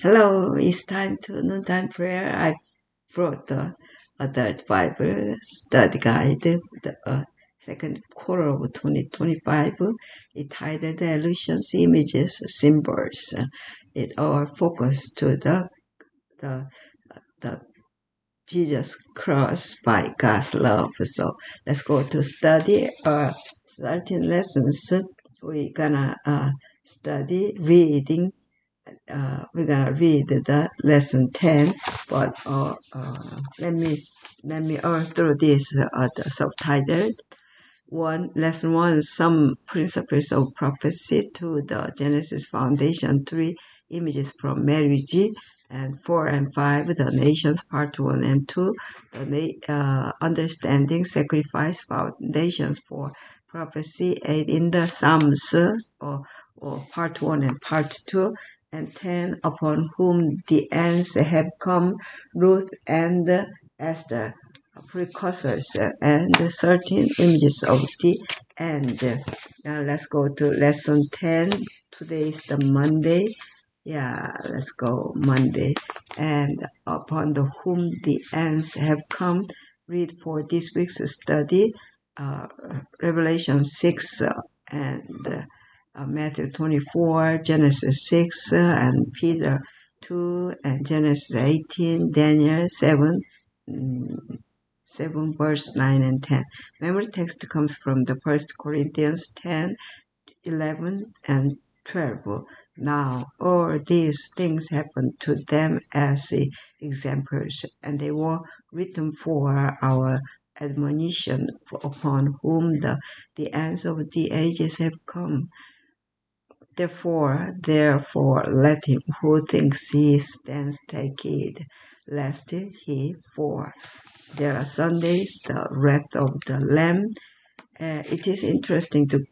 Hello, it's time to noontime prayer. I brought the Adult Bible Study Guide, the second quarter of 2025. It titled Illusions, Images, Symbols. It all focused to the the Jesus cross by God's love. So let's go to study 13 lessons. We're gonna study reading we're gonna read the lesson 10, but let me through this the subtitle. Lesson one, some principles of prophecy. Two, the Genesis foundation. Three, images from marriage. And 4 and 5, the nations, part 1 and 2, the understanding sacrifice foundations for prophecy. 8 in the Psalms, or part 1 and part 2, and 10, upon whom the ends have come, Ruth and Esther, precursors, and 13 images of the end. Now let's go to lesson 10. Today is the Monday. Yeah, let's go Monday. And upon the whom the ends have come, read for this week's study, Revelation 6 and Matthew 24, Genesis 6, and Peter 2, and Genesis 18, Daniel 7, 7 verse 9 and 10. Memory text comes from the 1 Corinthians 10, 11 and 12. Now all these things happened to them as examples, and they were written for our admonition, upon whom the ends of the ages have come. Therefore, let him who thinks he stands take heed, lest he fall. There are Sundays, the wrath of the Lamb. It is interesting to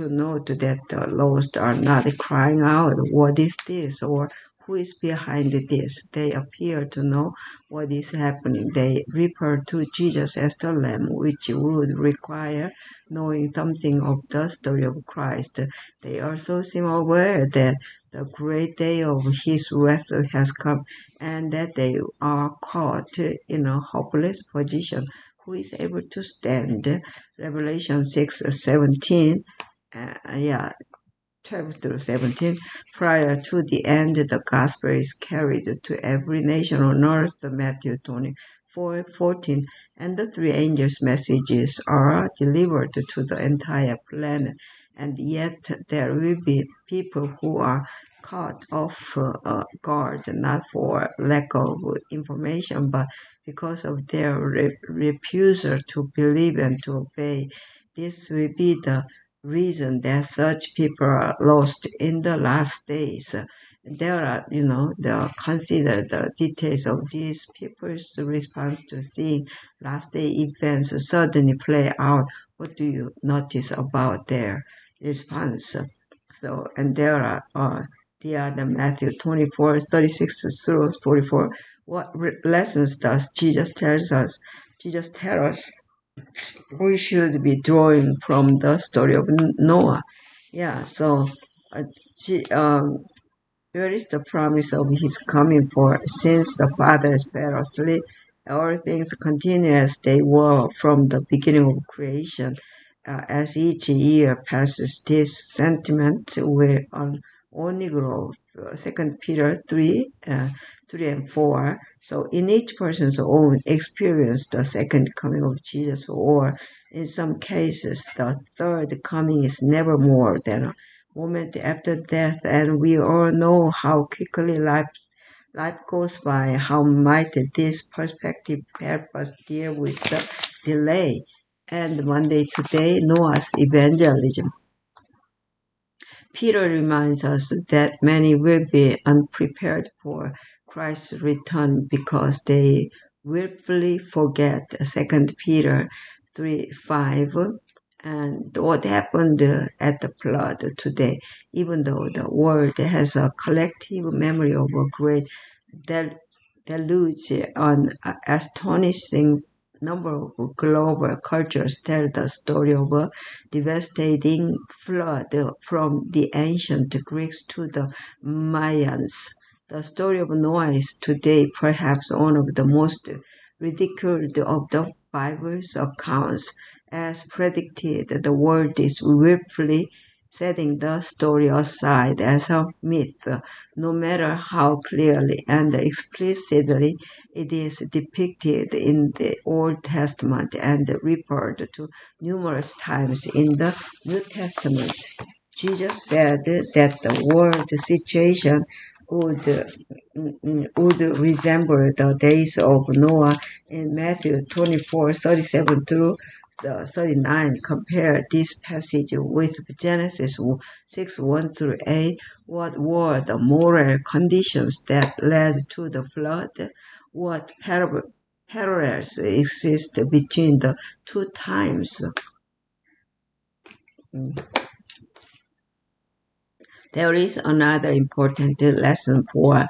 note that the lost are not crying out, "What is this?" or "Who is behind this?" They appear to know what is happening. They refer to Jesus as the Lamb, which would require knowing something of the story of Christ. They also seem aware that the great day of his wrath has come, and that they are caught in a hopeless position. Who is able to stand? Revelation 6:17. 12 through 17. Prior to the end, the gospel is carried to every nation on earth, Matthew 24:14, and the three angels' messages are delivered to the entire planet. And yet there will be people who are caught off guard, not for lack of information, but because of their refusal to believe and to obey. This will be the reason that such people are lost in the last days. There are, consider the details of these people's response to seeing last day events suddenly play out. What do you notice about their response? So, and there are the other Matthew 24:36 through 44. What lessons does Jesus tells us? Jesus tells us we should be drawing from the story of Noah. Yeah, so uh, where is the promise of his coming? For since the fathers fell asleep, all things continue as they were from the beginning of creation. As each year passes, this sentiment will only grow. 2 Peter 3 and 4. So in each person's own experience, the second coming of Jesus, or in some cases, the third coming is never more than a moment after death, and we all know how quickly life goes by. How might this perspective help us deal with the delay? And Monday today, Noah's evangelism. Peter reminds us that many will be unprepared for Christ's return because they willfully forget. 2 Peter 3:5. And what happened at the flood today, even though the world has a collective memory of a great deluge, an astonishing number of global cultures tell the story of a devastating flood, from the ancient Greeks to the Mayans. The story of Noah is today perhaps one of the most ridiculed of the Bible's accounts. As predicted, the world is willfully setting the story aside as a myth, no matter how clearly and explicitly it is depicted in the Old Testament and referred to numerous times in the New Testament. Jesus said that the world situation would would resemble the days of Noah in Matthew 24:37 through the 39. Compare this passage with Genesis 6:1 through 8. What were the moral conditions that led to the flood? What parallels exist between the two times? There is another important lesson for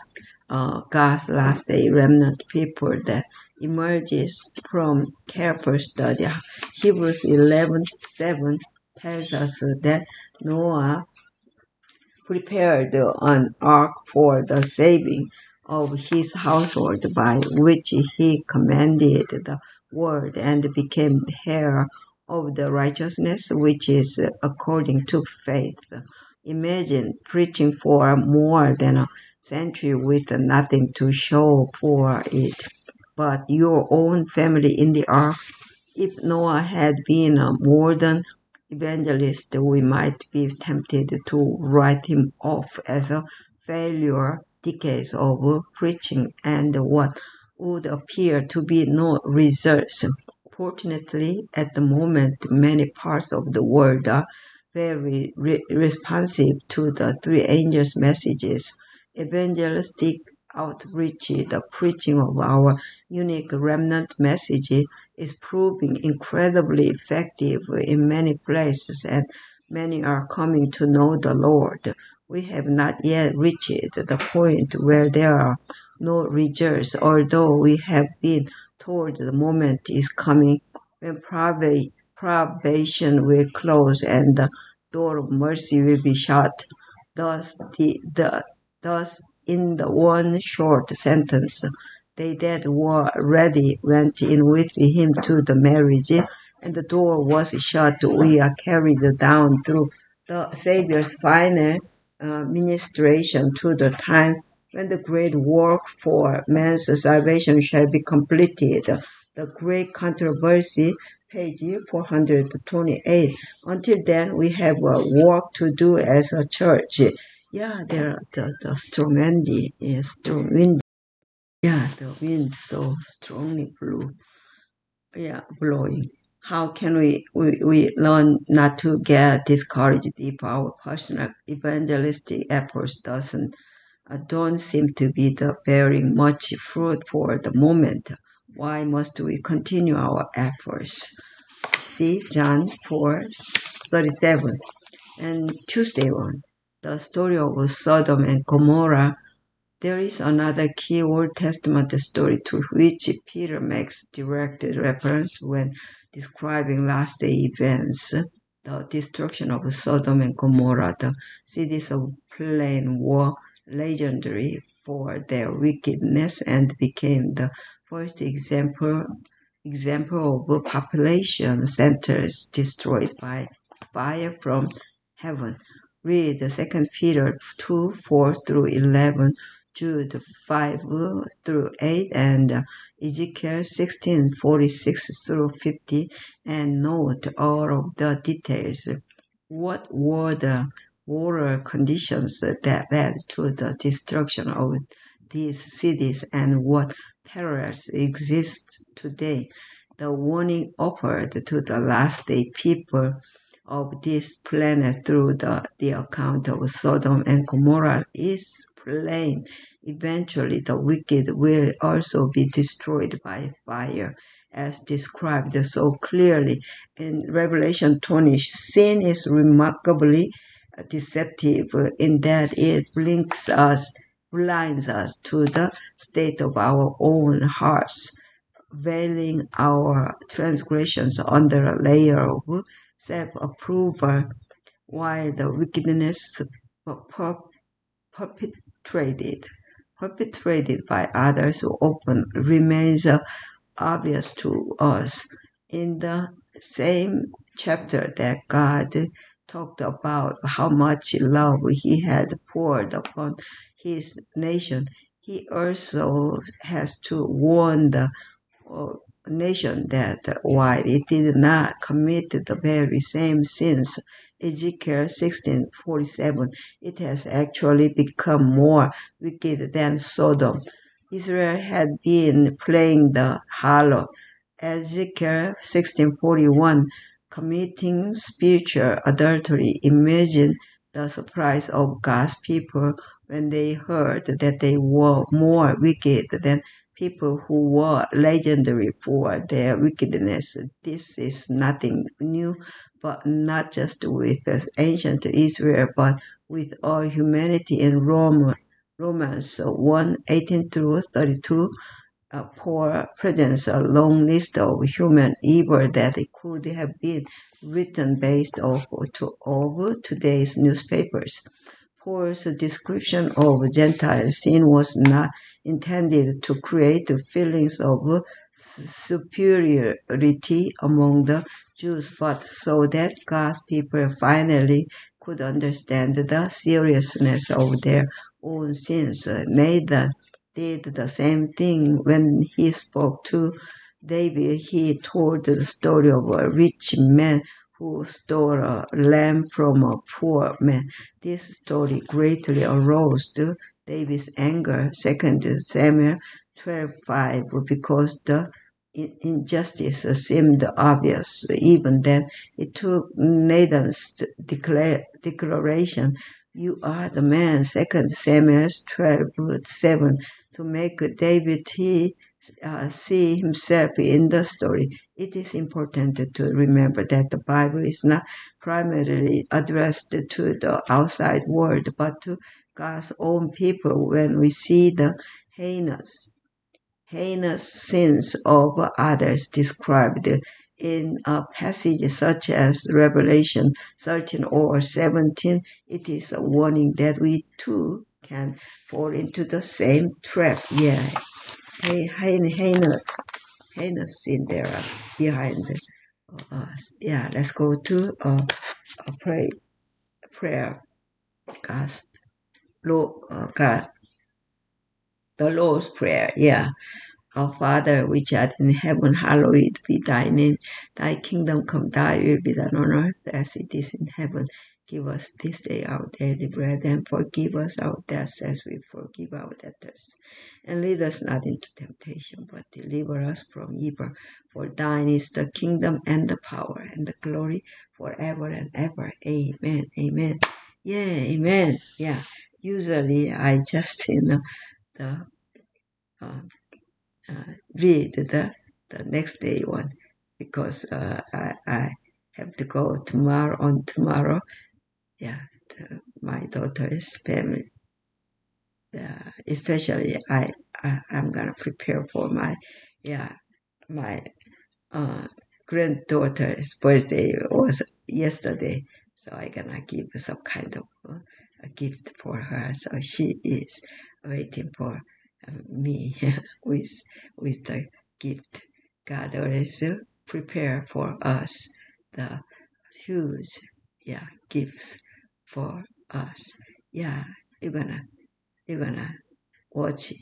God's last day remnant people that emerges from careful study. Hebrews 11:7 tells us that Noah prepared an ark for the saving of his household, by which he commanded the world and became the heir of the righteousness which is according to faith. Imagine preaching for more than a century with nothing to show for it but your own family in the ark. If Noah had been a modern evangelist, we might be tempted to write him off as a failure. Decades of preaching and what would appear to be no results. Fortunately, at the moment, many parts of the world are very responsive to the three angels' messages. Evangelistic outreach, the preaching of our unique remnant message, is proving incredibly effective in many places, and many are coming to know the Lord. We have not yet reached the point where there are no results, although we have been told the moment is coming when probation will close and the door of mercy will be shut. Thus, in the one short sentence, they that were ready went in with him to the marriage, and the door was shut. We are carried down through the Savior's final ministration to the time when the great work for man's salvation shall be completed. The great controversy, page 428. Until then, we have work to do as a church. Yeah, there are the strong windy, strong wind. Yeah, the wind so strongly blew. Yeah, blowing. How can we learn not to get discouraged if our personal evangelistic efforts don't seem to be bearing much fruit for the moment? Why must we continue our efforts? See John 4:37 and Tuesday one. The story of Sodom and Gomorrah. There is another key Old Testament story to which Peter makes direct reference when describing last day events. The destruction of Sodom and Gomorrah, the cities of plain, were legendary for their wickedness and became the first example of population centers destroyed by fire from heaven. Read 2 Peter 2:4 through 11, Jude 5 through 8, and Ezekiel 16:46 through 50, and note all of the details. What were the moral conditions that led to the destruction of these cities, and what parallels exist today? The warning offered to the last day people of this planet through the account of Sodom and Gomorrah is plain. Eventually, the wicked will also be destroyed by fire, as described so clearly in Revelation 20. Sin is remarkably deceptive in that it blinds us to the state of our own hearts, veiling our transgressions under a layer of self-approval, while the wickedness perpetrated perpetrated by others often remains obvious to us. In the same chapter that God talked about how much love he had poured upon his nation, he also has to warn the uh, nation that while it did not commit the very same sins, Ezekiel 16:47, it has actually become more wicked than Sodom. Israel had been playing the harlot. Ezekiel 16:41, committing spiritual adultery. Imagine the surprise of God's people when they heard that they were more wicked than people who were legendary for their wickedness. This is nothing new, but not just with ancient Israel, but with all humanity in Rome. Romans 1:18 through 32, Paul presents a long list of human evil that could have been written based of today's newspapers. Paul's description of Gentile sin was not intended to create feelings of superiority among the Jews, but so that God's people finally could understand the seriousness of their own sins. Nathan did the same thing when he spoke to David. He told the story of a rich man who stole a lamb from a poor man. This story greatly aroused David's anger, 2 Samuel 12:5, because the injustice seemed obvious. Even then, it took Nathan's declaration, "You are the man," 2 Samuel 12:7, to make David see himself in the story. It is important to remember that the Bible is not primarily addressed to the outside world, but to God's own people. When we see the heinous sins of others described in a passage such as Revelation 13 or 17, it is a warning that we too can fall into the same trap. Yeah, heinous sin there behind us. Yeah, let's go to a prayer. God, the Lord's Prayer. Yeah. Our Father, which art in heaven, hallowed be thy name. Thy kingdom come, thy will be done on earth as it is in heaven. Give us this day our daily bread, and forgive us our debts as we forgive our debtors. And lead us not into temptation, but deliver us from evil. For thine is the kingdom and the power and the glory forever and ever. Amen. Amen. Yeah, amen. Yeah. Usually I just, the uh, read the next day one, because I have to go tomorrow. Yeah, to my daughter's family. Especially I'm gonna prepare for my uh, granddaughter's birthday was yesterday, so I'm gonna give some kind of a gift for her. So she is waiting for me with the gift. God always prepare for us the huge gifts for us. Yeah, you're gonna watch it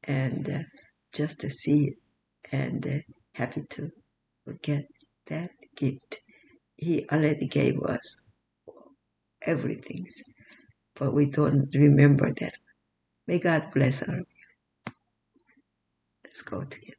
and just to see it, and happy to get that gift. He already gave us everything, but we don't remember that. May God bless us. Let's go together.